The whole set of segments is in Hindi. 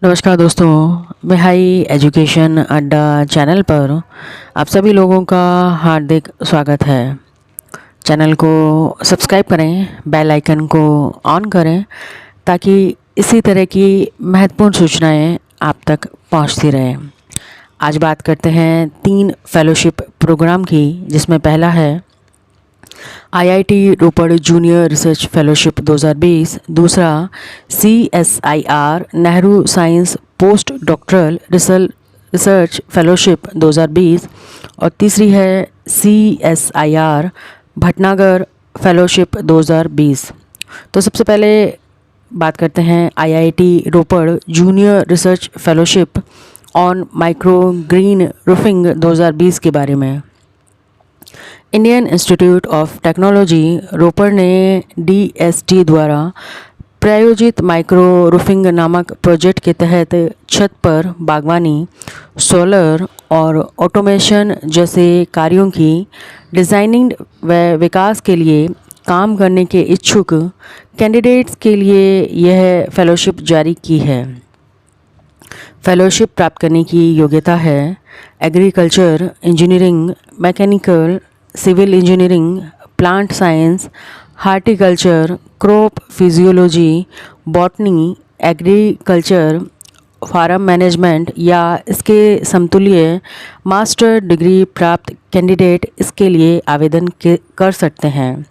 नमस्कार दोस्तों, मैं हाई एजुकेशन अड्डा चैनल पर आप सभी लोगों का हार्दिक स्वागत है। चैनल को सब्सक्राइब करें, बेल आइकन को ऑन करें ताकि इसी तरह की महत्वपूर्ण सूचनाएं आप तक पहुंचती रहें। आज बात करते हैं 3 फेलोशिप प्रोग्राम की, जिसमें पहला है आईआईटी रोपड़ जूनियर रिसर्च फेलोशिप 2020, दूसरा CSIR Nehru science post doctoral research fellowship 2020 और तीसरी है CSIR भटनागर फेलोशिप 2020। तो सबसे पहले बात करते हैं IIT Ropar junior research fellowship on micro green roofing 2020 के बारे में। इंडियन इंस्टीट्यूट ऑफ टेक्नोलॉजी रोपड़ ने DST द्वारा प्रायोजित माइक्रो रूफिंग नामक प्रोजेक्ट के तहत छत पर बागवानी, सोलर और ऑटोमेशन जैसे कार्यों की डिज़ाइनिंग व विकास के लिए काम करने के इच्छुक कैंडिडेट्स के लिए यह फेलोशिप जारी की है। फेलोशिप प्राप्त करने की योग्यता है agriculture, engineering, mechanical, civil engineering, plant science, horticulture, crop physiology, botany, agriculture, farm management या इसके समतुल्य मास्टर डिग्री प्राप्त कैंडिडेट इसके लिए आवेदन कर सकते हैं।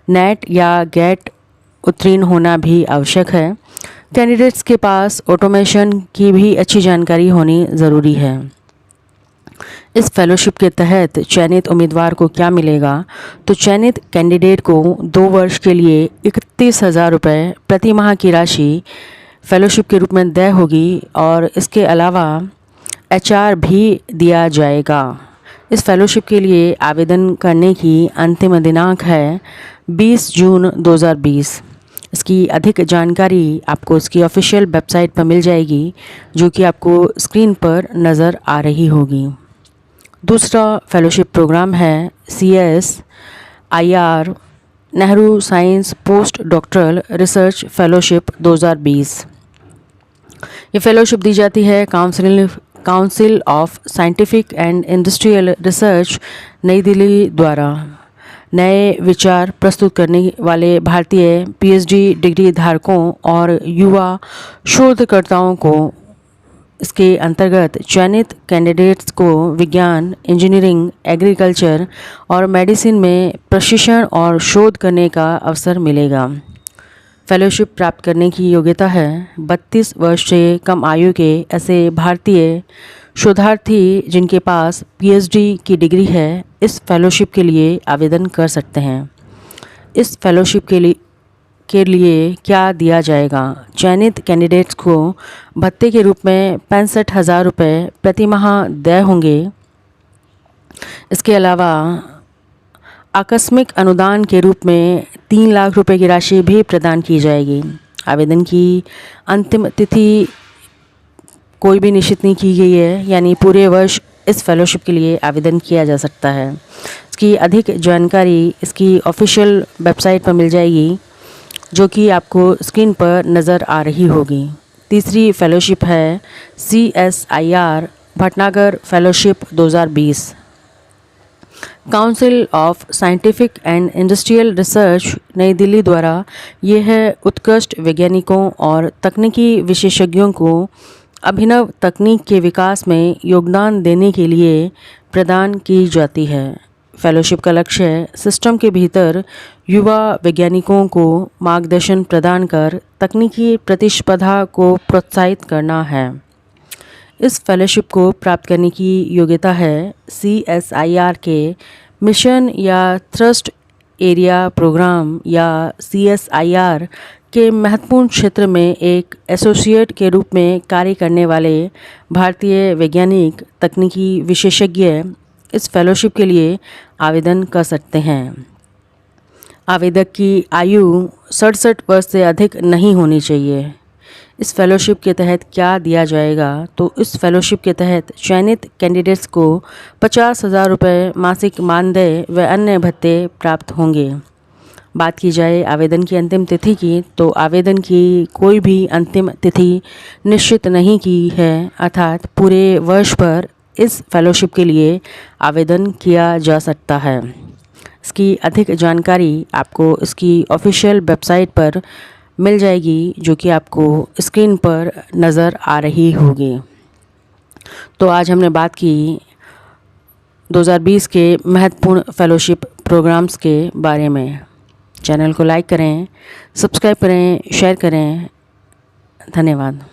नेट या गेट उत्तीर्ण होना भी आवश्यक है। कैंडिडेट्स के पास ऑटोमेशन की भी अच्छी जानकारी होनी ज़रूरी है। इस फेलोशिप के तहत चयनित उम्मीदवार को क्या मिलेगा? तो चयनित कैंडिडेट को 2 वर्ष के लिए 31,000 रुपये प्रति माह की राशि फेलोशिप के रूप में देय होगी और इसके अलावा HR भी दिया जाएगा। इस फेलोशिप के लिए आवेदन करने की अंतिम दिनांक है 20 जून 2020। इसकी अधिक जानकारी आपको इसकी ऑफिशियल वेबसाइट पर मिल जाएगी, जो कि आपको स्क्रीन पर नज़र आ रही होगी। दूसरा फेलोशिप प्रोग्राम है CSIR Nehru science post doctoral research fellowship 2020। ये फेलोशिप दी जाती है council of scientific and industrial research नई दिल्ली द्वारा। नए विचार प्रस्तुत करने वाले भारतीय PhD डिग्री धारकों और युवा शोधकर्ताओं को इसके अंतर्गत चयनित कैंडिडेट्स को विज्ञान, इंजीनियरिंग, एग्रीकल्चर और मेडिसिन में प्रशिक्षण और शोध करने का अवसर मिलेगा। फेलोशिप प्राप्त करने की योग्यता है 32 वर्ष से कम आयु के ऐसे भारतीय शोधार्थी जिनके पास PhD की डिग्री है, इस फेलोशिप के लिए आवेदन कर सकते हैं। इस फेलोशिप के लिए क्या दिया जाएगा? चयनित कैंडिडेट्स को भत्ते के रूप में 65,000 रुपये प्रति माह देय होंगे। इसके अलावा आकस्मिक अनुदान के रूप में 3 लाख रुपए की राशि भी प्रदान की जाएगी। आवेदन की अंतिम तिथि कोई भी निश्चित नहीं की गई है, यानी पूरे वर्ष इस फेलोशिप के लिए आवेदन किया जा सकता है। इसकी अधिक जानकारी इसकी ऑफिशियल वेबसाइट पर मिल जाएगी, जो कि आपको स्क्रीन पर नज़र आ रही होगी। तीसरी फेलोशिप है CSIR Bhatnagar fellowship 2020। Council of scientific and industrial research नई दिल्ली द्वारा यह उत्कृष्ट वैज्ञानिकों और तकनीकी विशेषज्ञों को अभिनव तकनीक के विकास में योगदान देने के लिए प्रदान की जाती है। फेलोशिप का लक्ष्य सिस्टम के भीतर युवा वैज्ञानिकों को मार्गदर्शन प्रदान कर तकनीकी प्रतिस्पर्धा को प्रोत्साहित करना है। इस फेलोशिप को प्राप्त करने की योग्यता है CSIR के मिशन या थ्रस्ट एरिया प्रोग्राम या CSIR के महत्वपूर्ण क्षेत्र में एक एसोसिएट के रूप में कार्य करने वाले भारतीय वैज्ञानिक तकनीकी विशेषज्ञ इस फेलोशिप के लिए आवेदन कर सकते हैं। आवेदक की आयु 67 वर्ष से अधिक नहीं होनी चाहिए। इस फेलोशिप के तहत क्या दिया जाएगा? तो इस फेलोशिप के तहत चयनित कैंडिडेट्स को 50,000 रुपये मासिक मानदेय व अन्य भत्ते प्राप्त होंगे। बात की जाए आवेदन की अंतिम तिथि की, तो आवेदन की कोई भी अंतिम तिथि निश्चित नहीं की है, अर्थात पूरे वर्ष पर इस फेलोशिप के लिए आवेदन किया जा सकता है। इसकी अधिक जानकारी आपको इसकी ऑफिशियल वेबसाइट पर मिल जाएगी, जो कि आपको स्क्रीन पर नज़र आ रही होगी। तो आज हमने बात की 2020 के महत्वपूर्ण फेलोशिप प्रोग्राम्स के बारे में। चैनल को लाइक करें, सब्सक्राइब करें, शेयर करें। धन्यवाद।